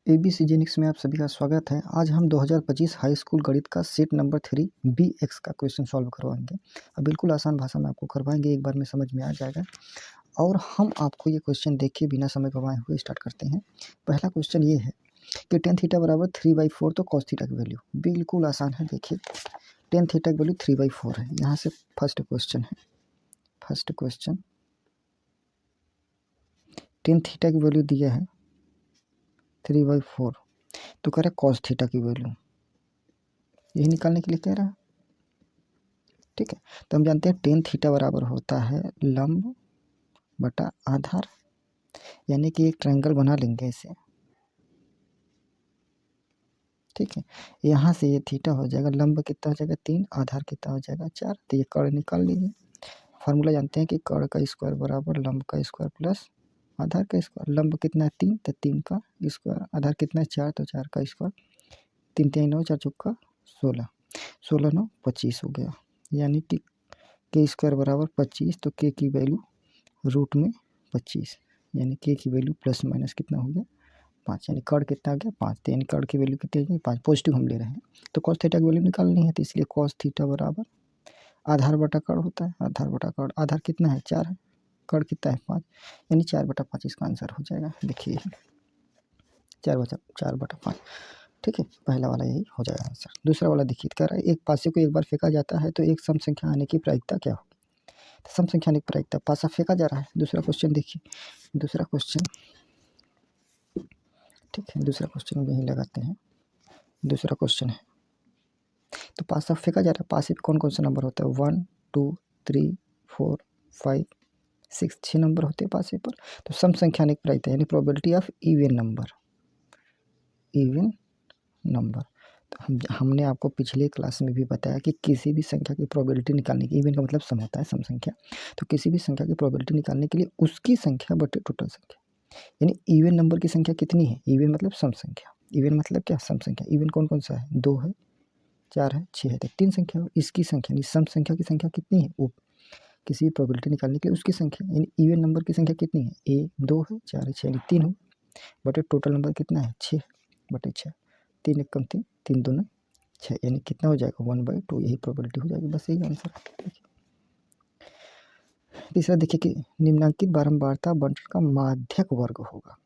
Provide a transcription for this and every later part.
ABC जेनिक्स में आप सभी का स्वागत है। आज हम 2025 हाई स्कूल गणित का सेट नंबर 3 BX का क्वेश्चन सॉल्व करवाएंगे। अब बिल्कुल आसान भाषा में आपको करवाएंगे, एक बार में समझ में आ जाएगा। और हम आपको ये क्वेश्चन देख के बिना समय गंवाए हुए स्टार्ट करते हैं। पहला क्वेश्चन ये है कि tan थीटा बराबर 3/4 तो cos थीटा की वैल्यू बिल्कुल आसान है। देखिए tan थीटा की वैल्यू 3/4 है। यहाँ से फर्स्ट क्वेश्चन है। फर्स्ट क्वेश्चन tan थीटा की वैल्यू दिया है 3/4, तो कह रहा है cos थीटा की वैल्यू यही निकालने के लिए कह रहा है। ठीक है, तो हम जानते हैं tan थीटा बराबर होता है लंब बटा आधार, यानी कि एक ट्रायंगल बना लेंगे इसे। ठीक है, यहाँ से ये थीटा हो जाएगा, लंब कितना हो जाएगा 3, आधार कितना हो जाएगा 4। तो ये कर्ण निकाल लीजिए। फार्मूला जानते हैं कि कर्ण का स्क्वायर बराबर लंब का स्क्वायर प्लस आधार का स्क्वायर। लंब कितना है 3, तो 3 का स्क्वायर। आधार कितना है 4, तो 4 का स्क्वायर। 3 3 9, 4 चौका 16, 16 9 25 हो गया। यानी कि के स्क्वायर बराबर 25, तो के की वैल्यू रूट में 25, यानी के की वैल्यू प्लस माइनस कितना हो गया 5, यानी कर्ण कितना आ गया 5। तो यानी कर्ण की वैल्यू कितनी है 5, पॉजिटिव हम ले रहे हैं। तो cos थीटा की वैल्यू निकालनी है, तो इसलिए cos थीटा बराबर आधार बटा कर्ण होता है। आधार बटा कर्ण, आधार कितना है 4 है, कर्ण कितना है 5, यानी 4/5 इसका आंसर हो जाएगा। देखिए 4/5। ठीक है, पहला वाला यही हो जाएगा आंसर। दूसरा वाला देखिए, कह रहा है एक पासे को एक बार फेंका जाता है तो एक सम संख्या आने की प्रायिकता क्या होगी। सम संख्या आने की प्रायिकता, पासा फेंका जा रहा है। दूसरा क्वेश्चन देखिए, दूसरा क्वेश्चन। ठीक है, दूसरा क्वेश्चन यहीं लगाते हैं। दूसरा क्वेश्चन है तो पासा फेंका जा रहा है। पासे पे कौन कौन सा नंबर होता है 1 2 3 4 5 6, 6 नंबर होते हैं पासे पर। तो सम संख्या आने की प्रायिकता यानी probability of even number. Even number, तो हमने आपको पिछले क्लास में भी बताया कि किसी भी संख्या की प्रोबेबिलिटी निकालने की, इवन का मतलब सम होता है, सम संख्या। तो किसी भी संख्या की प्रोबेबिलिटी निकालने के लिए उसकी संख्या बटे टोटल संख्या, यानी इवन नंबर की संख्या कितनी है। इवन मतलब सम संख्या, इवन मतलब क्या सम संख्या। इवन कौन कौन सा है 2 है 4 है 6 है, तो 3 संख्या हो। इसकी संख्या यानी सम संख्या की संख्या कितनी है, वो किसी भी प्रोबेबिलिटी निकालने के लिए उसकी संख्या, यानी इवन नंबर की संख्या कितनी है 2 है 4 है 6 यानी 3 हो, बटे टोटल नंबर कितना है 6 बटे 6। 3 एक कम 3, 3 2 6, यानी कितना हो जाएगा 1/2, यही प्रोबेबिलिटी हो जाएगी। बस यही आंसर है। तीसरा देखिए कि निम्नांकित बारंबारता बंटन का माध्यक वर्ग होगा।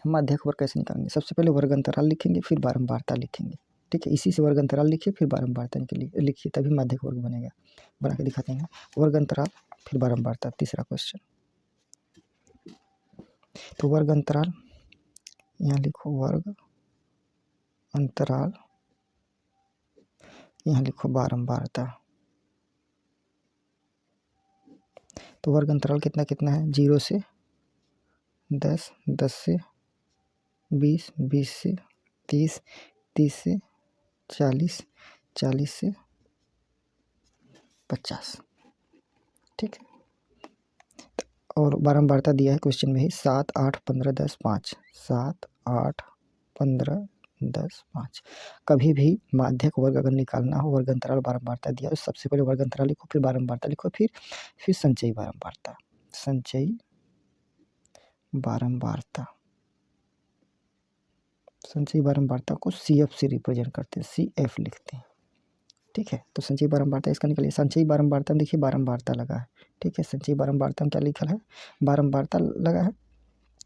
माध्यक वर्ग कैसे निकालेंगे, सबसे पहले वर्ग अंतराल लिखेंगे, फिर बारंबारता लिखेंगे। ठीक है, इसी से वर्ग अंतराल लिखिए, फिर बारंबारता के लिए लिखिए, तभी माध्यक वर्ग बनेगा। बना के दिखाते हैं, वर्ग अंतराल फिर बारंबारता। तीसरा क्वेश्चन, तो वर्ग अंतराल यहाँ लिखो, वर्ग अंतराल यहाँ लिखो बारंबारता। तो वर्ग अंतराल कितना कितना है 0 से 10, 10 से 20, 20 से 30, 30 से 40, 40 से 50। ठीक है, और बारंबारता दिया है क्वेश्चन में ही 7 8 15 10 5, 7 8 15 10 5। कभी भी माध्यक वर्ग अगर निकालना हो, वर्ग अंतराल बारंबारता दिया है, तो सबसे पहले वर्ग अंतराल लिखो, फिर बारंबारता लिखो, फिर संचयी बारंबारता। संचयी बारंबारता, संचयी बारंबारता को CF से रिप्रेजेंट करते हैं, CF लिखते हैं। ठीक है, तो संचयी बारंबारता इसका निकलिए। संचयी बारंबारता में देखिए बारंबारता लगा है। ठीक है, संचयी बारंबारता में क्या लिखा है, बारंबारता लगा है,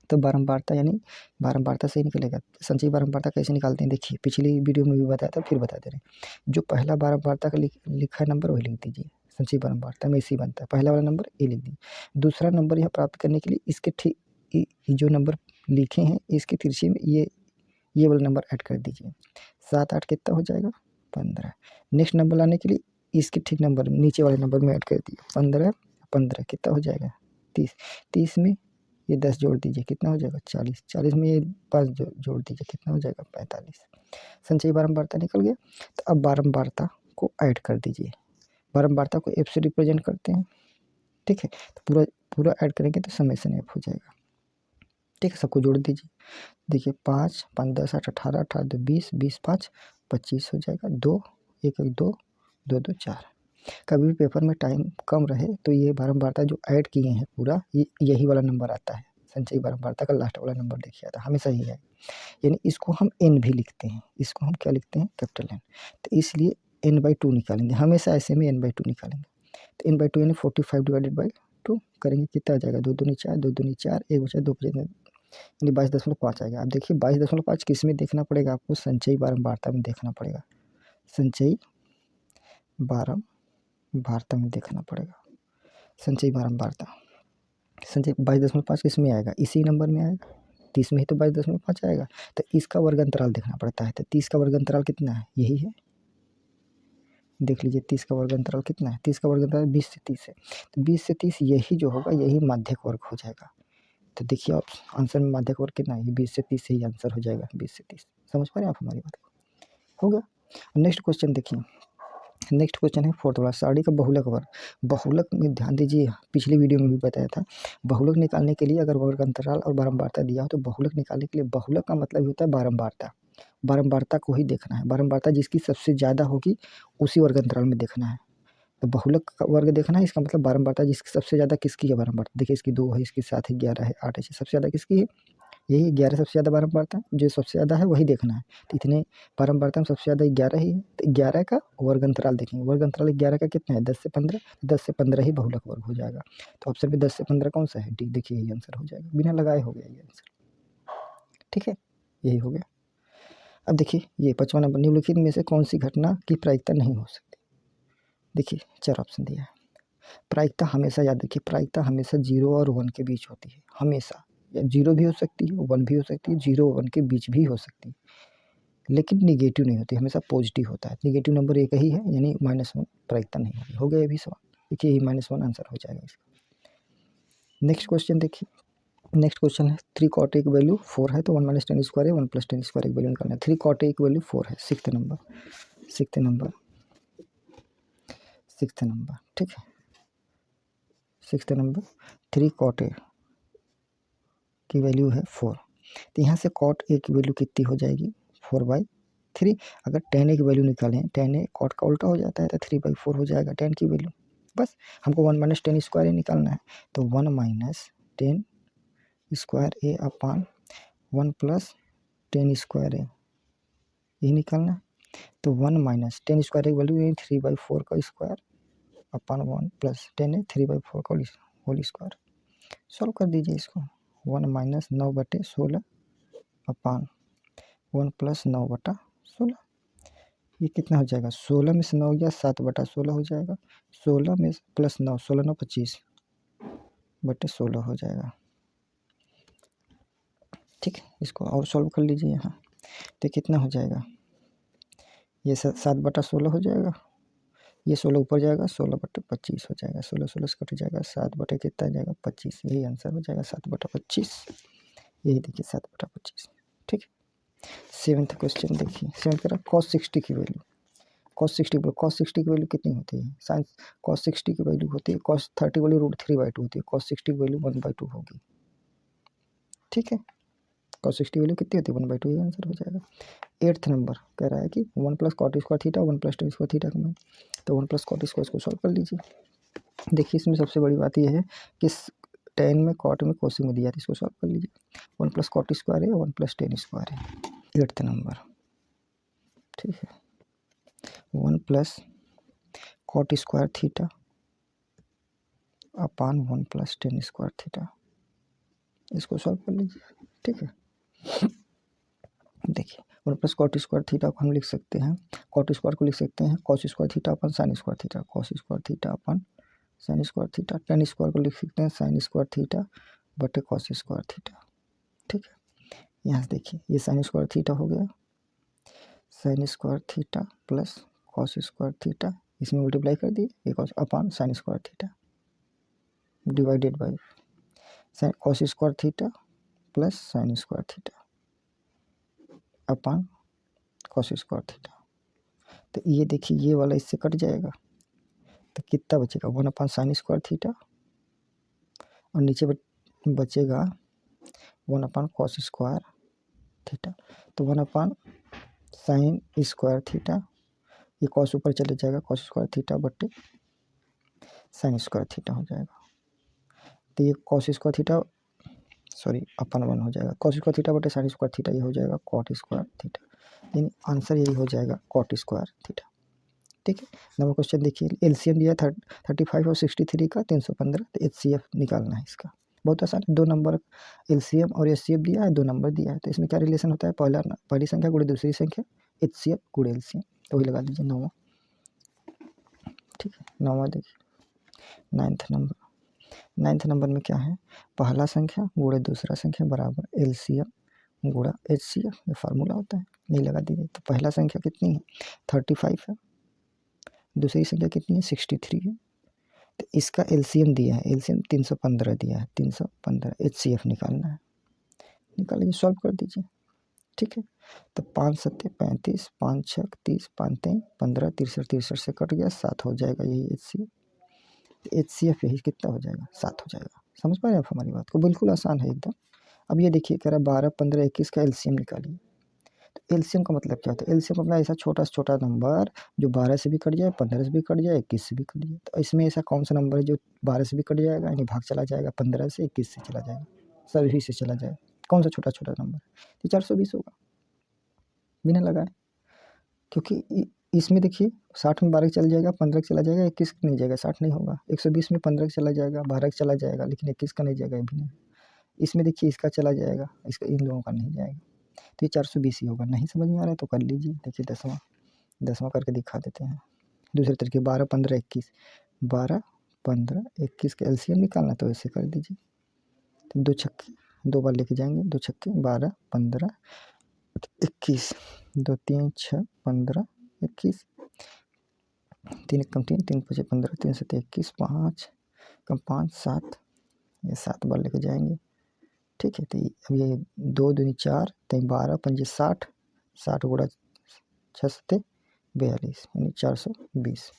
तो बारंबारता यानी बारंबारता से ही निकलेगा। संचयी बारंबारता कैसे निकालते हैं देखिए, पिछली वीडियो में भी बताया था, फिर बता दे रहे हैं। जो पहला बारंबारता का लिखा है नंबर वही लिख दीजिए। संचयी बारंबारता में इसी बनता है, पहला वाला नंबर ए लिख दीजिए। दूसरा नंबर यह प्राप्त करने के लिए इसके ठीक जो नंबर लिखे हैं इसके तिरछे में ये वाला नंबर ऐड कर दीजिए। 7 8 कितना हो जाएगा 15। नेक्स्ट नंबर लाने के लिए इसके ठीक नंबर नीचे वाले नंबर में ऐड कर दिए 15 15 कितना हो जाएगा 30। 30 में ये 10 जोड़ दीजिए कितना हो जाएगा 40। 40 में ये 5 जोड़ दीजिए कितना हो जाएगा 45। संचयी बारंबारता निकल गया। तो अब बारंबारता को ऐड कर दीजिए। बारंबारता को एफ से रिप्रेजेंट करते हैं। ठीक है, तो पूरा पूरा ऐड करेंगे तो समेसन एफ हो जाएगा। ठीक है, सबको जोड़ दीजिए। देखिए 5 5 10 8 18 18 2 20 20 5 25 हो जाएगा। 2 1 1 2 2 2 4। कभी भी पेपर में टाइम कम रहे तो ये बारंबारता जो ऐड किए हैं पूरा यही वाला नंबर आता है, संचयी बारंबारता का लास्ट वाला नंबर देखिए आता हमेशा ही है, यानी इसको हम n भी लिखते हैं, इसको हम क्या लिखते हैं कैपिटल N, तो इसलिए n/2 निकालेंगे, हमेशा ऐसे में n/2 निकालेंगे। तो n/2 यानी 45 डिवाइडेड बाई 2 करेंगे, कितना आ जाएगा 2 दूनी 4, 2 दूनी 4, 1 बचा 2 बचा, यानी 22.5 आएगा। अब देखिए 22.5 किस में देखना पड़ेगा आपको, संचयी बारंबारता में देखना पड़ेगा, संचयी बारंबारता में देखना पड़ेगा, संचयी बारंबारता। संचयी 22.5 किस में आएगा, इसी नंबर में आएगा, 30 में ही तो 22.5 आएगा। तो इसका वर्ग अंतराल देखना पड़ता है, तो 30 का वर्ग अंतराल कितना है, यही है, देख लीजिए 30 का वर्ग अंतराल कितना है, 30 का वर्ग अंतराल 20 से 30 है, तो 20 से 30 यही जो होगा यही माध्यक वर्ग हो जाएगा। तो देखिए आप आंसर में माध्यक वर्ग कितना है, 20 से 30 से ही आंसर हो जाएगा, 20 से 30। समझ पा रहे हैं आप हमारी बात को, हो गया। नेक्स्ट क्वेश्चन देखिए, नेक्स्ट क्वेश्चन है 4th वाला, सारणी का बहुलक वर्ग। बहुलक में ध्यान दीजिए, पिछली वीडियो में भी बताया था, बहुलक निकालने के लिए अगर वर्ग अंतराल और बारंबारता दिया हो तो बहुलक निकालने के लिए, बहुलक का मतलब होता है बारंबारता, बारंबारता को ही देखना है, बारंबारता जिसकी सबसे ज़्यादा होगी उसी वर्ग अंतराल में देखना है। तो बहुलक का वर्ग देखना है, इसका मतलब बारंबारता जिसकी सबसे ज़्यादा किसकी है बारंबारता, देखिए इसकी 2 है, इसकी 7 है, 11 है, 8 है, सबसे ज़्यादा किसकी है, यही 11 सबसे ज़्यादा बारंबारता है, जो सबसे ज़्यादा है वही देखना है। तो इतने बारंबारता में सबसे ज़्यादा 11 ही है, तो 11 का वर्ग अंतराल देखेंगे, वर्ग अंतराल 11 का कितना है 10 से 15, 10 से 15 ही बहुलक वर्ग हो जाएगा। तो ऑप्शन में 10 से 15 कौन सा है, डी, देखिए यही आंसर हो जाएगा, बिना लगाए हो गया ये आंसर, ठीक है, यही हो गया। अब देखिए ये 55 नंबर, निम्नलिखित में से कौन सी घटना की प्रायिकता नहीं हो सकती, देखिए 4 ऑप्शन दिया है। प्रायिकता हमेशा याद रखिए, प्रायिकता हमेशा 0 और 1 के बीच होती है, हमेशा, या 0 भी हो सकती है, 1 भी हो सकती है, 0 और 1 के बीच भी हो सकती है, लेकिन निगेटिव नहीं होती, हमेशा पॉजिटिव होता है। निगेटिव नंबर एक ही है, यानी -1 प्रायिकता नहीं होगी। हो गया ये भी सवाल, देखिए ये -1 आंसर हो जाएगा इसका। नेक्स्ट क्वेश्चन देखिए, नेक्स्ट क्वेश्चन है 3 cot A की वैल्यू 4 है, तो 1 - 10 स्क्वायर है, 1 + 10 स्क्वायर की वैल्यू निकालना है। 3 cot A की वैल्यू 4 है, 6th number, 6th number, 6th number, ठीक है, 6th नंबर, 3 cot A की वैल्यू है 4, तो यहाँ से cot A की वैल्यू कितनी हो जाएगी 4/3। अगर tan A की वैल्यू निकालें, tan A cot का उल्टा हो जाता है, तो 3/4 हो जाएगा tan की वैल्यू। बस हमको 1 - 10 स्क्वायर ही निकालना है, तो 1 - 10 square A upon 1 + 10 square A, यही निकालना है। तो 1 - 10 स्क्वायर की वैल्यू यही 3/4 का स्क्वायर अपान 1 + 10 है 3/4 का होल स्क्वायर। सॉल्व कर दीजिए इसको, 1 - 9/16 अपान 1 + 9/16, ये कितना हो जाएगा, 16 में से 9 गया 7/16 हो जाएगा, 16 में +9, 16 9 25/16 हो जाएगा, ठीक है। इसको और सॉल्व कर लीजिए यहाँ, तो कितना हो जाएगा, ये 7/16 हो जाएगा, ये 16 ऊपर जाएगा 16/25 हो जाएगा, 16 16 से कट जाएगा, 7 बटे कितना आ जाएगा 25, यही आंसर हो जाएगा 7/25, यही देखिए 7/25, ठीक है। 7th क्वेश्चन देखिए, 7th कह रहा cos 60 की वैल्यू, cos 60 की वैल्यू कितनी होती है, साइंस cos 60 की वैल्यू होती है, cos 30 वाली √3/2 होती है, cos 60 की वैल्यू 1/2 होगी, ठीक है। cos 60 की वैल्यू कितनी होती है 1/2, ये आंसर हो जाएगा। 8th नंबर कह रहा है कि 1 + cot square theta 1 + tan square theta का, तो 1 + cot स्क्वायर, इसको सॉल्व कर लीजिए। देखिए इसमें सबसे बड़ी बात यह है कि tan में cot में cos में दिया था, इसको सॉल्व कर लीजिए। 1 + cot स्क्वायर है, 1 + tan स्क्वायर है, 8th नंबर, ठीक है। 1 + cot square theta upon 1 + tan square theta, इसको सॉल्व कर लीजिए, ठीक है। देखिए 1 + cot स्क्वायर थीटा को हम लिख सकते हैं, cot स्क्वायर को लिख सकते हैं cos square theta upon sin square theta, cos square theta upon sin square theta, tan square को लिख सकते हैं sin स्क्वायर थीटा बटे cos स्क्वायर थीटा, ठीक है। यहाँ से देखिए ये sin स्क्वायर थीटा हो गया, sin square theta plus cos square theta, इसमें मल्टीप्लाई कर दिए, ये cos upon sin square theta divided by cos square theta plus sin square theta upon cos square theta. तो ये देखिए ये वाला इससे कट जाएगा, तो कितना बचेगा 1/sin स्क्वायर थीटा, और नीचे बचेगा 1/cos स्क्वायर थीटा, तो 1/sin स्क्वायर थीटा, ये cos ऊपर चले जाएगा cos स्क्वायर थीटा बटे sin स्क्वायर थीटा हो जाएगा। तो ये cos स्क्वायर थीटा सॉरी अपन 1 हो जाएगा। कॉस स्क्वायर थीटा बटे साइन स्क्वायर थीटा, ये हो जाएगा कॉट स्क्वायर थीटा, यानी आंसर यही हो जाएगा कॉट स्क्वायर थीटा। ठीक है, नंबर क्वेश्चन देखिए, एलसीएम दिया 35 और 63 का 315, तो एचसीएफ निकालना है इसका। बहुत आसान, 2 नंबर एलसीएम और एचसीएफ दिया है, 2 नंबर दिया है, तो इसमें क्या रिलेशन होता है, पहली संख्या गुणे दूसरी संख्या, एचसीएफ गुणे एलसीएम, तो वही लगा दीजिए 9वां। ठीक है, 9वां देखिए, 9th नंबर में क्या है, पहला संख्या गुणे दूसरा संख्या बराबर एलसीएम गुणा एचसीएफ, ये फार्मूला होता है, नहीं लगा दीजिए। तो पहला संख्या कितनी है, 35 है, दूसरी संख्या कितनी है, 63 है, तो इसका एलसीएम दिया है, एलसीएम 315 दिया है, 315 एचसीएफ निकालना है, निकाल लीजिए, सॉल्व कर दीजिए। ठीक है, तो 5 7 35, 5 6 30, 5 3 15, 63 से कट गया, 7 हो जाएगा, यही एचसीएफ। एचसीएफ यही कितना हो जाएगा, 7 हो जाएगा। समझ पा रहे हैं आप हमारी बात को, बिल्कुल आसान है एकदम। अब ये देखिए, कह रहा है 12 15 21 का एलसीएम निकालिए। तो एलसीएम का मतलब क्या होता है, एलसीएम अपना ऐसा छोटा से छोटा नंबर जो 12 से भी कट जाए, 15 से भी कट जाए, 21 से भी कट जाए। तो इसमें ऐसा कौन सा नंबर है जो 12 से भी कट जाएगा, यानी भाग चला जाएगा, 15 से 21 से चला जाएगा, सभी से चला जाएगा, कौन सा छोटा छोटा नंबर, तो 420 होगा बिना लगाए। क्योंकि इसमें देखिए 60 में 12 चल जाएगा, 15 चला जाएगा, 21 नहीं जाएगा, 60 नहीं होगा। 120 में 15 चला जाएगा, 12 चला जाएगा, लेकिन 21 का नहीं जाएगा, भी नहीं। इसमें देखिए इसका चला जाएगा, इसका इन लोगों का नहीं जाएगा, तो ये 420 ही होगा। नहीं समझ में आ रहा है तो कर लीजिए, देखिए 10वां करके दिखा देते हैं दूसरे तरीके। 12 15 21, 12 15 21 का एलसीएम निकालना, तो ऐसे कर दीजिए। तो 2 छक्के 2 बार लेके जाएंगे, 2 छक्के 12 15 21, 2 3 6 15 21, 3 कम 3 3 5 15, 3 7 21, 5 कम 5 7, ये 7 बार लेके जाएंगे। ठीक है, तो अब ये 2 दूनी 4, 3 12 5 60, 60 गुणा 6 7 42, यानी 420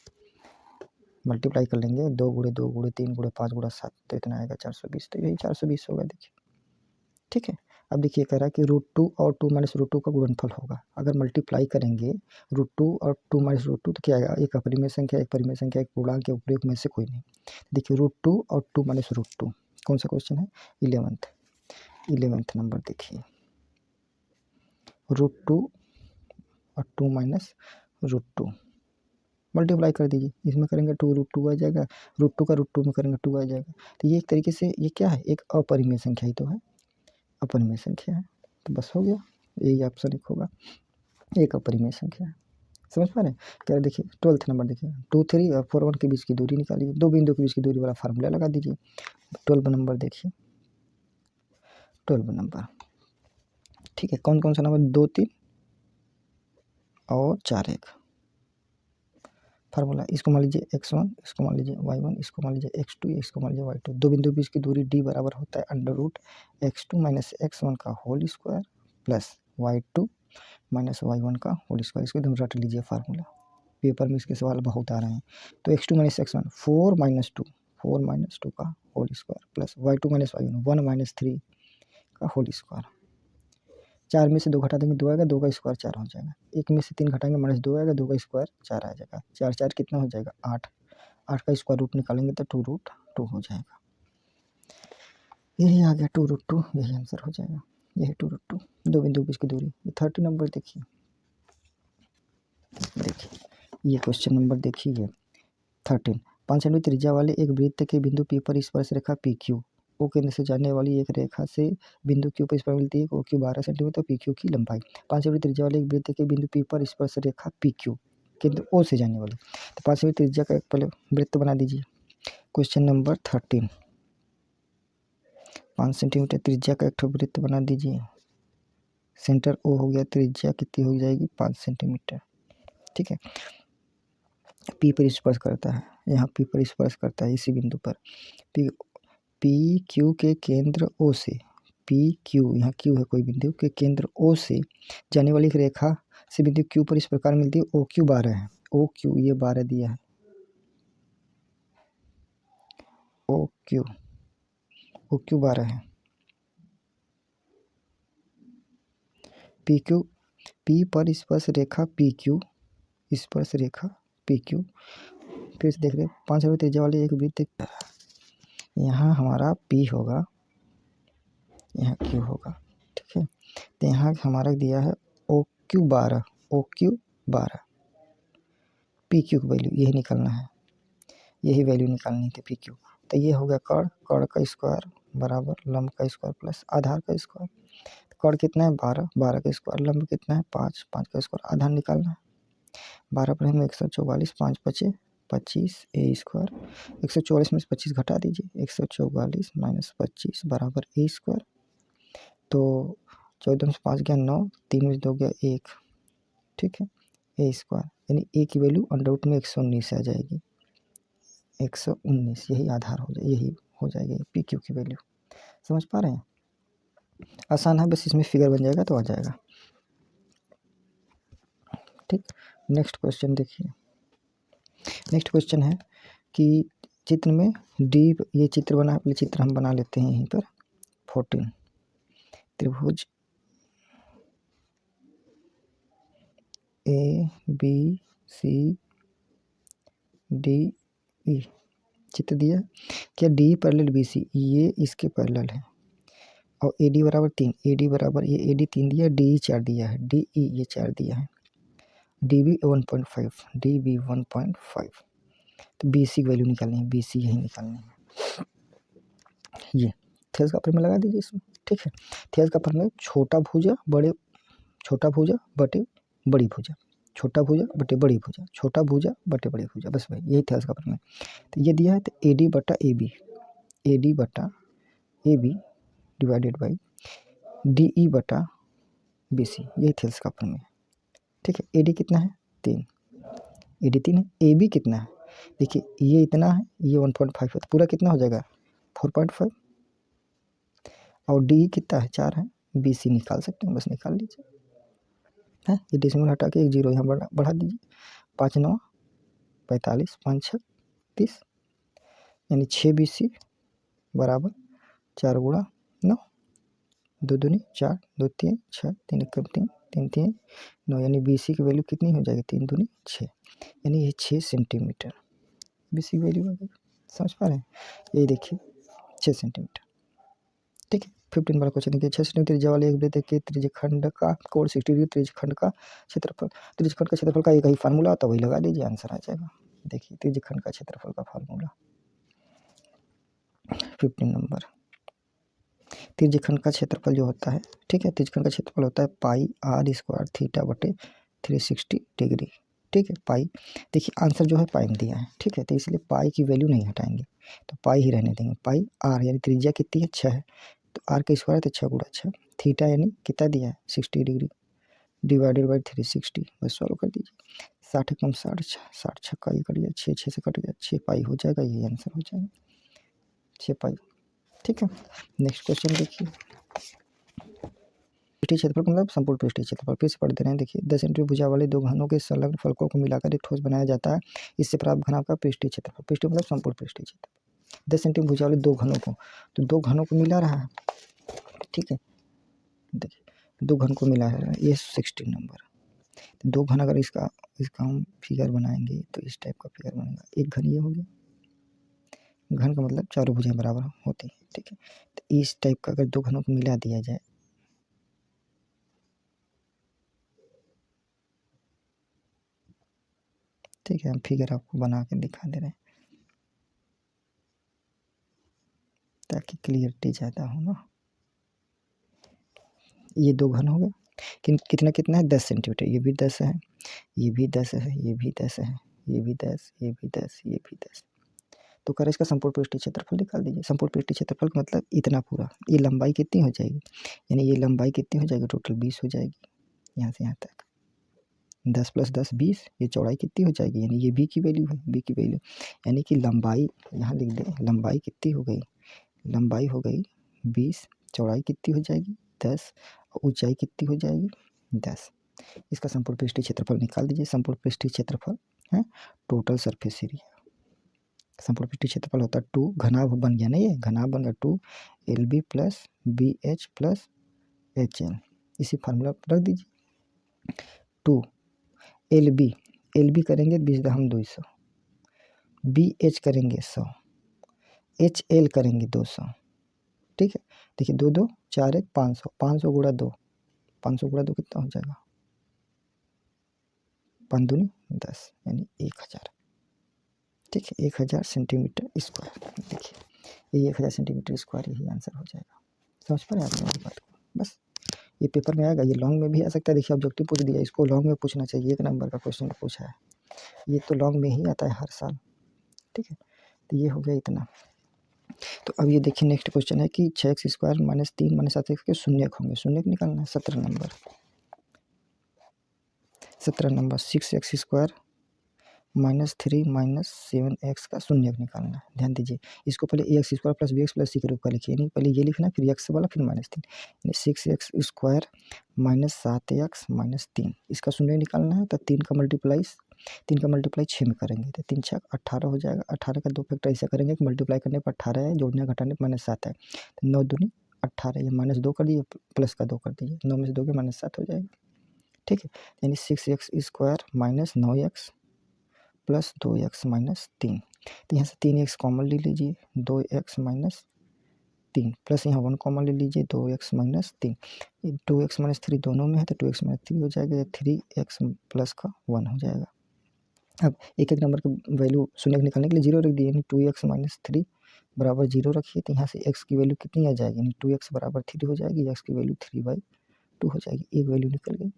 मल्टीप्लाई कर लेंगे, 2 गुणे 2 गुणे 3 गुणे 5 गुणा 7, तो इतना आएगा 420, तो यही 420 होगा देखिए। ठीक है, अब देखिए कह रहा है कि √2 और 2 माइनस √2 का गुणनफल होगा। अगर मल्टीप्लाई करेंगे √2 और 2 माइनस √2 तो क्या आएगा, एक अपरिमेय संख्या, एक परिमेय संख्या, एक पूर्णांक या उपयोग में से कोई नहीं। देखिए √2 और 2 माइनस √2 कौन सा क्वेश्चन है, 11th नंबर देखिए, √2 और 2 माइनस √2 मल्टीप्लाई कर दीजिए, इसमें करेंगे 2 √2 आ जाएगा, √2 का √2 में करेंगे 2 आ जाएगा। तो ये एक तरीके से ये क्या है, एक अपरिमेय संख्या ही तो है, अपरिमेय संख्या है, तो बस हो गया, यही ऑप्शन एक होगा, एक अपरिमेय संख्या है। समझ पा रहे हैं, क्या देखिए 12th नंबर देखिए, 2 3 और 4 1 के बीच की दूरी निकालिए, दो बिंदु के बीच की दूरी वाला फार्मूला लगा दीजिए। 12 नंबर देखिए, 12 नंबर, ठीक है, कौन कौन सा नंबर, 2 3 और 4 1 फार्मूला, इसको मान लीजिए x1, इसको मान लीजिए y1, इसको मान लीजिए x2, इसको मान लीजिए y2। दो बिंदु के बीच की दूरी d बराबर होता है √x2 माइनस x1 का whole square plus y2 minus y1 का होल स्क्वायर। इसको एकदम रट लीजिए फार्मूला, पेपर में इसके सवाल बहुत आ रहे हैं। तो x2 माइनस x1 4 माइनस 2 का whole square plus y2 minus y1 1 minus 3 का होल स्क्वायर। 4 में से 2 घटा देंगे 2 आएगा, 2 का स्क्वायर 4 हो जाएगा। 1 में से 3 घटाएंगे माइनस 2 आएगा, 2 का स्क्वायर 4 आ जाएगा। 4 4 कितना हो जाएगा, 8। 8 का स्क्वायर रूट निकालेंगे तो 2√2 हो जाएगा। यही आ गया 2√2, यही आंसर हो जाएगा, यही 2√2। दो बिंदु बीच की दूरी। 30 नंबर देखिए, ये क्वेश्चन नंबर देखिए 13। 5 सेंटीमीटर त्रिज्या वाले एक वृत्त के बिंदु P पर स्पर्श रेखा PQ O केंद्र से जाने वाली एक रेखा से बिंदु Q पर स्पर्श मिलती है। OQ 12 सेंटीमीटर, PQ की लंबाई। 5 सेंटीमीटर त्रिज्या वाले एक वृत्त के बिंदु P पर स्पर्श रेखा PQ केंद्र O से जाने वाली, तो 5 सेंटीमीटर त्रिज्या का एक पहले वृत्त बना दीजिए। क्वेश्चन नंबर 13, 5 सेंटीमीटर त्रिज्या का एक ठो वृत्त बना दीजिए। सेंटर O हो गया, त्रिज्या कितनी हो जाएगी, 5 सेंटीमीटर। ठीक है, P पर स्पर्श करता है, यहाँ P पर स्पर्श करता है इसी बिंदु पर। पी क्यू के केंद्र O से, पी क्यू, यहाँ क्यू है कोई बिंदु, के केंद्र O से जाने वाली एक रेखा से बिंदु Q पर इस प्रकार मिलती है। OQ 12 है, OQ ये 12 दिया है, OQ 12 है। PQ, P पर स्पर्श रेखा PQ, स्पर्श रेखा PQ। फिर से देख रहे 5 सेंटीमीटर त्रिज्या वाले एक वृत्त, यहाँ हमारा P होगा, यहाँ क्यू होगा, ठीक है। तो यहाँ हमारा दिया है OQ12, OQ12, PQ की वैल्यू यही निकालना है, यही वैल्यू निकालनी थी PQ। तो ये हो गया कर्ण, कर्ण का स्क्वायर बराबर लंब का स्क्वायर प्लस आधार का स्क्वायर। कर्ण कितना है 12, 12 का स्क्वायर, लंब कितना है 5, 5 का स्क्वायर, आधार निकालना है 12 पर हम 144, 5 बचे 25 ए स्क्वायर, 144 में से 25 घटा दीजिए, 144 माइनस 25 बराबर ए स्क्वायर। तो 14 में से 5 गया 9, 3 में से 2 गया 1, ठीक है, ए स्क्वायर यानी ए की वैल्यू अंडर रूट में 119 आ जाएगी, 119 यही आधार हो जाए, यही हो जाएगी पी क्यू की वैल्यू। समझ पा रहे हैं, आसान है, बस इसमें फिगर बन जाएगा तो आ जाएगा, ठीक। नेक्स्ट क्वेश्चन देखिए, नेक्स्ट क्वेश्चन है कि चित्र में डी, ये चित्र बना, पहले चित्र हम बना लेते हैं यहीं पर। 14 त्रिभुज ABCDE चित्र दिया है, क्या डी पैरेलल BC, ये इसके पैरेलल है, और AD बराबर 3, AD बराबर ये AD 3 दिया, DE 4 दिया है, DE ये 4 दिया है, DB 1.5, DB 1.5। तो BC की वैल्यू निकालनी है, BC यही निकालनी है, ये थेल्स का प्रमेय लगा दीजिए इसमें, ठीक है। थेल्स का प्रमेय छोटा भुजा बटे बड़ी भुजा, छोटा भुजा बटे बड़ी भुजा, छोटा भुजा बटे बड़ी भुजा, बस भाई यही थेल्स का प्रमेय। तो ये दिया है तो AD बटा AB, AD बटा AB डिवाइडेड बाई DE बटा BC, यही थेल्स का प्रमेय, ठीक है। AD कितना है 3, AD 3 है, AB कितना है देखिए, ये इतना है, ये 1.5 है, तो पूरा कितना हो जाएगा 4.5, और DE कितना है 4 है, BC निकाल सकते हैं, बस निकाल लीजिए, है ये डेसिमल हटा के एक जीरो यहाँ बढ़ा दीजिए, 5 9 45, 5 6 30, यानी 6 BC बराबर 4 गुणा 9, 2 दूनी 4, 2 3 6, 3 1 3, 3 3 9, यानी BC की वैल्यू कितनी हो जाएगी 3 दूनी 6, यानी ये 6 सेंटीमीटर BC की वैल्यू आ गई। समझ पा रहे हैं, यही देखिए 6 सेंटीमीटर, ठीक है। 15 वाला क्वेश्चन देखिए, 6 सेंटीमीटर त्रिज्या वाले एक वृत्त के त्रिज्यखंड का कोण 60 डिग्री, त्रिज्यखंड का क्षेत्रफल, त्रिज्यखंड का क्षेत्रफल का एक ही फार्मूला होता है, वही लगा दीजिए, आंसर आ जाएगा। देखिए त्रिज्यखंड का क्षेत्रफल का फार्मूला 15 नंबर, त्रिज्यखंड का क्षेत्रफल जो होता है, ठीक है, त्रिज्यखंड का क्षेत्रफल होता है पाई r स्क्वायर थीटा बटे 360 डिग्री, ठीक है। पाई देखिए आंसर जो है पाई में दिया है, ठीक है, तो इसलिए पाई की वैल्यू नहीं हटाएंगे, तो पाई ही रहने देंगे, पाई r यानी त्रिज्या कितनी है 6 है, तो r का स्क्वायर तो 6 गुणा 6, थीटा यानी कितना दिया है 60 डिग्री डिवाइडेड बाई 360, बस सॉल्व कर दीजिए, 60 कम 60, 60 छक्का ये कट गया, 6 6 से कट गया, 6 पाई हो जाएगा, ये आंसर हो जाएगा 6 पाई, ठीक है। नेक्स्ट क्वेश्चन देखिए, पृष्ठीय क्षेत्रफल मतलब संपूर्ण पृष्ठीय क्षेत्रफल, फिर से पढ़ दे रहे हैं, देखिए 10 सेंटीमीटर भुजा वाले दो घनों के संलग्न फलकों को मिलाकर एक ठोस बनाया जाता है, इससे प्राप्त घनाभ का पृष्ठीय क्षेत्रफल, पृष्ठीय मतलब संपूर्ण पृष्ठीय क्षेत्रफल, 10 सेंटीमीटर भुजा वाले दो घनों को, तो दो घनों को मिला रहा है, ठीक है, देखिए 2 घन को मिला है, ये 16 नंबर, 2 घन अगर इसका हम फिगर बनाएंगे तो इस टाइप का फिगर बनेगा, एक घन ये हो गया, घन का मतलब चारों भुजाएं बराबर होती है, ठीक है, तो इस टाइप का अगर 2 घनों को मिला दिया जाए, ठीक है, हम फिगर आपको बना के दिखा दे रहे हैं ताकि क्लियरिटी ज़्यादा हो ना। ये 2 घन हो गए, कितना कितना है 10 सेंटीमीटर, ये भी 10 है, ये भी 10 है, ये भी 10 है, ये भी 10, ये भी 10, ये भी 10, तो करें इसका संपूर्ण पृष्ठीय क्षेत्रफल निकाल दीजिए, संपूर्ण पृष्ठीय क्षेत्रफल का मतलब इतना पूरा, ये लंबाई कितनी हो जाएगी, यानी ये लंबाई कितनी हो जाएगी टोटल 20 हो जाएगी, यहाँ से यहाँ तक 10 + 10 20, ये चौड़ाई कितनी हो जाएगी, यानी ये बी की वैल्यू है, बी की वैल्यू यानी कि लंबाई यहाँ लिख दें, लंबाई कितनी हो गई, लंबाई हो गई 20, चौड़ाई कितनी हो जाएगी 10, और ऊंचाई कितनी हो जाएगी 10। इसका संपूर्ण पृष्ठीय क्षेत्रफल निकाल दीजिए, संपूर्ण पृष्ठीय क्षेत्रफल है टोटल सरफेस एरिया, संपूर्ण पृष्ठीय क्षेत्रफल होता है 2, घनाभ बन गया ना, ये घनाभ बन गया 2 LB + BH + HL, इसी फार्मूला पर रख दीजिए, 2 LB करेंगे 20 200, BH करेंगे 100, HL करेंगे 200, ठीक है, देखिए 2 2 4 1 500, 500 गुणा 2, 500 गुणा 2 कितना हो जाएगा, 5 दूनी 10 यानी 1000। ठीक है, 1000 सेंटीमीटर स्क्वायर। देखिए ये 1000 सेंटीमीटर स्क्वायर यही आंसर हो जाएगा। समझ पा रहे हैं आप मेरी बात को? बस ये पेपर में आएगा, ये लॉन्ग में भी आ सकता है। देखिए ऑब्जेक्टिव पूछ दिया, इसको लॉन्ग में पूछना चाहिए, 1 नंबर का क्वेश्चन पूछा है, ये तो लॉन्ग में ही आता है हर साल। ठीक है, तो ये हो गया इतना। तो अब ये देखिए नेक्स्ट क्वेश्चन है कि 6x square minus 3 minus 7x के शून्यक होंगे, शून्यक निकालना है। 17 number 6x square minus 3 minus 7x का शून्यक निकालना है। ध्यान दीजिए, इसको पहले A X square plus B X plus C के रूप का लिखिए, नहीं पहले ये लिखना फिर एक्स वाला फिर माइनस 3, यानी 6x square minus 7x minus 3, इसका शून्य निकालना है। तो 3 का मल्टीप्लाई 6 में करेंगे तो 3 6 18 हो जाएगा। 18 का 2 फैक्टर ऐसा करेंगे कि मल्टीप्लाई करने पर 18 है, जोड़ने घटाने पर -7 है, तो 9 दूनी 18, ये -2 कर दीजिए प्लस का 2 कर दीजिए, 9 में से 2 के -7 हो जाएगा। ठीक है, यानी 6x square minus 9x plus 2x minus 3, तो यहाँ से 3x कॉमन ले लीजिए, 2x माइनस 3 प्लस यहाँ 1 कॉमन ले लीजिए, 2x माइनस 3, 2x माइनस 3 दोनों में है तो 2x माइनस 3 हो जाएगा, 3x प्लस का 1 हो जाएगा। अब एक नंबर का वैल्यू शून्य निकालने के लिए 0 रख दिए, यानी 2x माइनस 3 बराबर 0 रखिए, तो यहाँ से x की वैल्यू कितनी आ जाएगी, यानी 2x बराबर 3 हो जाएगी, x की वैल्यू 3/2 हो जाएगी, एक वैल्यू निकल गई।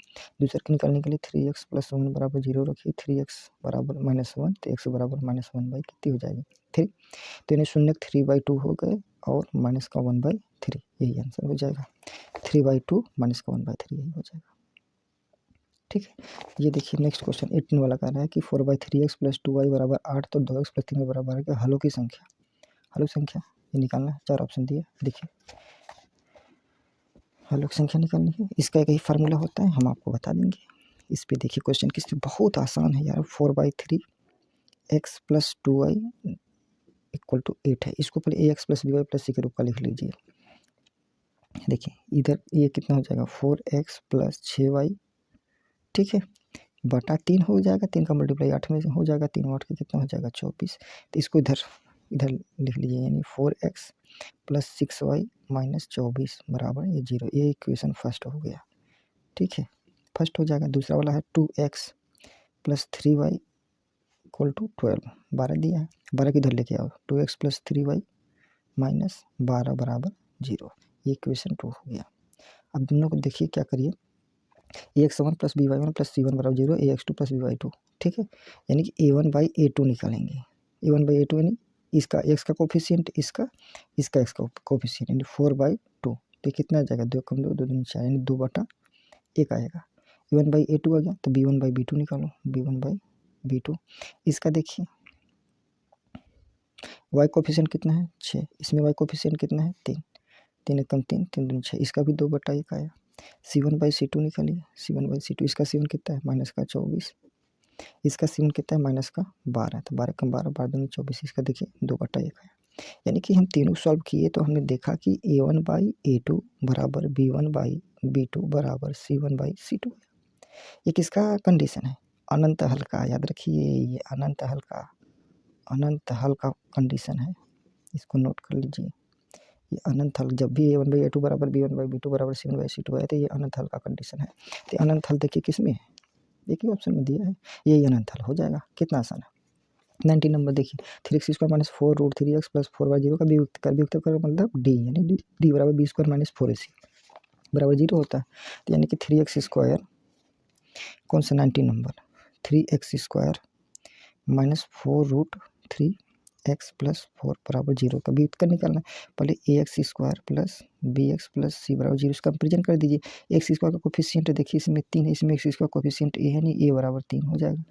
दूसरे को निकालने के लिए 3x प्लस 1 बराबर 0 रखिए, 3x बराबर -1, तो x बराबर -1 कितनी हो जाएगी 3, तो यानी शून्य 3/2 हो गए और माइनस का 1/3, यही आंसर हो जाएगा। 3/2 माइनस का 1/3 यही हो जाएगा। ठीक है, ये देखिए नेक्स्ट क्वेश्चन 18 वाला कह रहा है कि 4/3x प्लस 2y बराबर 8, तो 2x प्लस 3y बराबर है हलों की संख्या, हलों संख्या ये निकालना है। 4 ऑप्शन दिए, देखिए हलों की संख्या निकालनी है, इसका एक ही फार्मूला होता है, हम आपको बता देंगे। इस पे देखिए क्वेश्चन किससे बहुत आसान है यार, 4/3x plus 2y equal to 8 है, इसको पहले ax plus by plus c के रूप का लिख लीजिए। देखिए इधर ये कितना हो जाएगा 4x प्लस 6y, ठीक है, बटा 3 हो जाएगा, 3 का मल्टीप्लाई 8 में हो जाएगा, 3 8 का कितना हो जाएगा 24, तो इसको इधर लिख लीजिए, यानी 4x प्लस 6y माइनस 24 बराबर ये 0, ये इक्वेशन फर्स्ट हो गया। ठीक है, फर्स्ट हो जाएगा। दूसरा वाला है 2x plus 3y equal to 12, 12 दिया है, 12 किधर लेके आओ, 2x प्लस 3y माइनस 12 बराबर 0, ये इक्वेशन 2 हो गया। अब दोनों को देखिए क्या करिए, ax1 plus by1 plus c1 बराबर 0, ax2 प्लस by2, ठीक है, यानी कि a1/a2 निकालेंगे, a1/a2 यानी इसका x का कोफिशिएंट, इसका x का कोफिशिएंट, यानी 4/2, तो कितना आ जाएगा 2 कम 2 2 दूनी 4, यानी 2/1 आएगा। a1/a2 आ गया तो b1/b2 निकालो, b1/b2, इसका देखिए y कोफिशिएंट कितना है 6, इसमें y कोफिशिएंट कितना है 3, 3 एक कम 3 3 दूनी 6, इसका भी 2/1 आया। c1/c2 निकालिए, c1/c2, इसका c1 कितना है माइनस का 24, इसका c1 कितना है माइनस का 12, तो 12 कम 12 12 दूनी 24, इसका देखिए 2/1 आया। यानी कि हम तीनों सॉल्व किए तो हमने देखा कि a1/a2 बराबर b1/b2 बराबर c1/c2, ये किसका कंडीशन है, अनंत हल का, याद रखिए ये अनंत हल का कंडीशन है, इसको नोट कर लीजिए। ये अनंत हल, जब भी a1/a2 बराबर b1/b2 बराबर c1/c2 है तो ये अनंत हल का कंडीशन है। तो अनंत हल देखिए किस में है, देखिए ऑप्शन में दिया है, यही अनंत हल हो जाएगा। कितना आसान है। 19 नंबर देखिए 3x square minus 4√3x plus 4/0 का वियुक्त कर मतलब d, यानी d बराबर b स्क्वायर माइनस 4ac बराबर 0 होता है, तो यानी कि 3x स्क्वायर कौन सा 19 number 3x square minus 4√3x plus 4 बराबर 0 का वियुक्त कर निकालना है। पहले ax square plus bx plus c बराबर 0, इसका कंपेरिजन कर दीजिए। x स्क्वायर का कोफिशिएंट देखिए इसमें 3 है, इसमें x स्क्वायर कोफिशिएंट a है, नहीं a बराबर 3 हो जाएगा।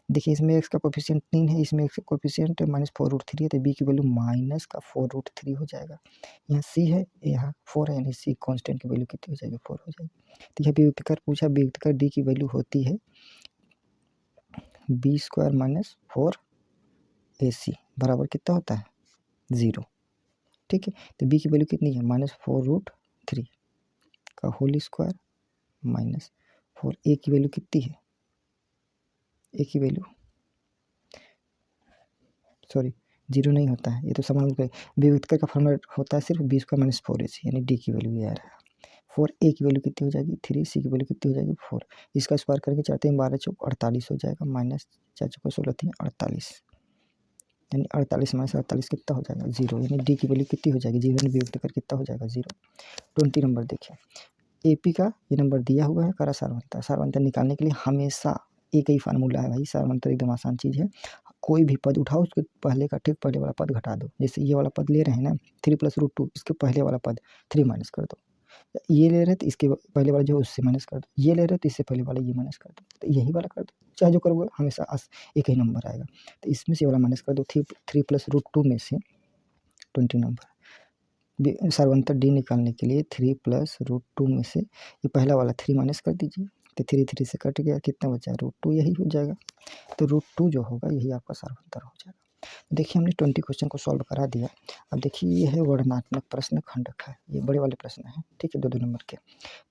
देखिए इसमें x का कोफिशिएंट 3 है, इसमें x का कोफिशिएंट माइनस 4√3 है, तो b की वैल्यू माइनस का 4√3 हो जाएगा। यहाँ c है, यहाँ 4 है, यानी c कांस्टेंट की वैल्यू कितनी हो जाएगी 4 हो जाएगी। तो यहाँ वियुक्त कर पूछा, वियुक्त कर d की वैल्यू होती है b स्क्वायर माइनस 4ac बराबर कितना होता है 0, ठीक है। तो b की वैल्यू कितनी है -4√3 का होल स्क्वायर माइनस 4, a की वैल्यू कितनी है, a की वैल्यू जीरो नहीं होता है, ये तो समान बी उत्तर का फॉर्मूला होता है सिर्फ बी स्क्वायर माइनस 4ac, यानी डी की वैल्यू ये आ रहा है। 4a की वैल्यू कितनी हो जाएगी 3, सी की वैल्यू कितनी हो जाएगी 4, इसका स्क्वायर करके 4 3 12 चौक 48 हो जाएगा, माइनस 4 चौक 16 3 48, यानी 48 माइनस 48 कितना हो जाएगा 0, यानी डी की वैल्यू कितनी हो जाएगी, जीवन बी उत्तर कितना हो जाएगा 0। 20 नंबर देखिए, एपी का ये नंबर दिया हुआ है, करा सारवंतर। सारवंतर निकालने के लिए हमेशा एक ही फार्मूला है भाई, सारवंतर एकदम आसान चीज़ है। कोई भी पद उठाओ, उसके पहले का ठीक पहले वाला पद घटा दो। जैसे ये वाला पद ले रहे हैं ना 3 + √2, इसके पहले वाला पद 3 माइनस कर दो। ये ले रहे हैं तो इसके पहले वाला जो है उससे माइनस कर दो, ये ले रहे हैं तो इससे पहले वाला ये माइनस कर दो, तो यही वाला कर दो, चाहे जो करोगे हमेशा एक ही नंबर आएगा। तो इसमें से वाला माइनस कर दो, 3 + √2 में से 20 नंबर। सारवंतर डी निकालने के लिए 3 + √2 में से ये पहला वाला 3 माइनस कर दीजिए, तो 3 3 से कट गया, कितना बचा √2, यही हो जाएगा। तो √2 जो होगा यही आपका सारवंतर हो जाएगा। देखिए हमने 20 क्वेश्चन को सॉल्व करा दिया। अब देखिए ये है वर्णनात्मक प्रश्न खंडक है, ये बड़े वाले प्रश्न हैं, ठीक है, 2-2 नंबर के।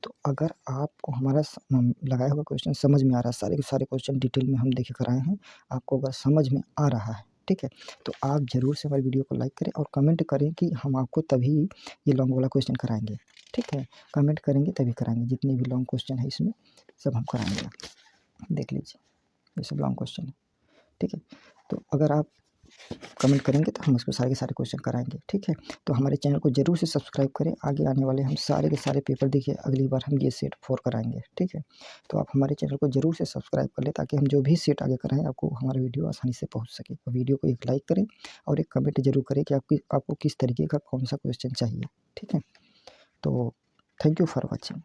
तो अगर आपको हमारा लगाया हुआ क्वेश्चन समझ में आ रहा है, सारे के सारे क्वेश्चन डिटेल में हम देखिए कराए हैं, आपको अगर समझ में आ रहा है, ठीक है, तो आप ज़रूर से हमारी वीडियो को लाइक करें और कमेंट करें कि हम आपको तभी ये लॉन्ग वाला क्वेश्चन कराएंगे, ठीक है। कमेंट करेंगे तभी कराएंगे, जितने भी लॉन्ग क्वेश्चन है इसमें सब हम कराएंगे। देख लीजिए ये सब लॉन्ग क्वेश्चन है, ठीक है। तो अगर आप कमेंट करेंगे तो हम उसको सारे के सारे क्वेश्चन कराएंगे, ठीक है। तो हमारे चैनल को जरूर से सब्सक्राइब करें, आगे आने वाले हम सारे के सारे पेपर देखिए अगली बार हम ये सेट 4 कराएंगे, ठीक है। तो आप हमारे चैनल को जरूर से सब्सक्राइब कर लें, ताकि हम जो भी सेट आगे कराएं आपको हमारा वीडियो आसानी से पहुंच सके। तो वीडियो को एक लाइक करें और एक कमेंट जरूर करें कि आपको किस तरीके का कौन सा क्वेश्चन चाहिए, ठीक है। तो थैंक यू फॉर वॉचिंग।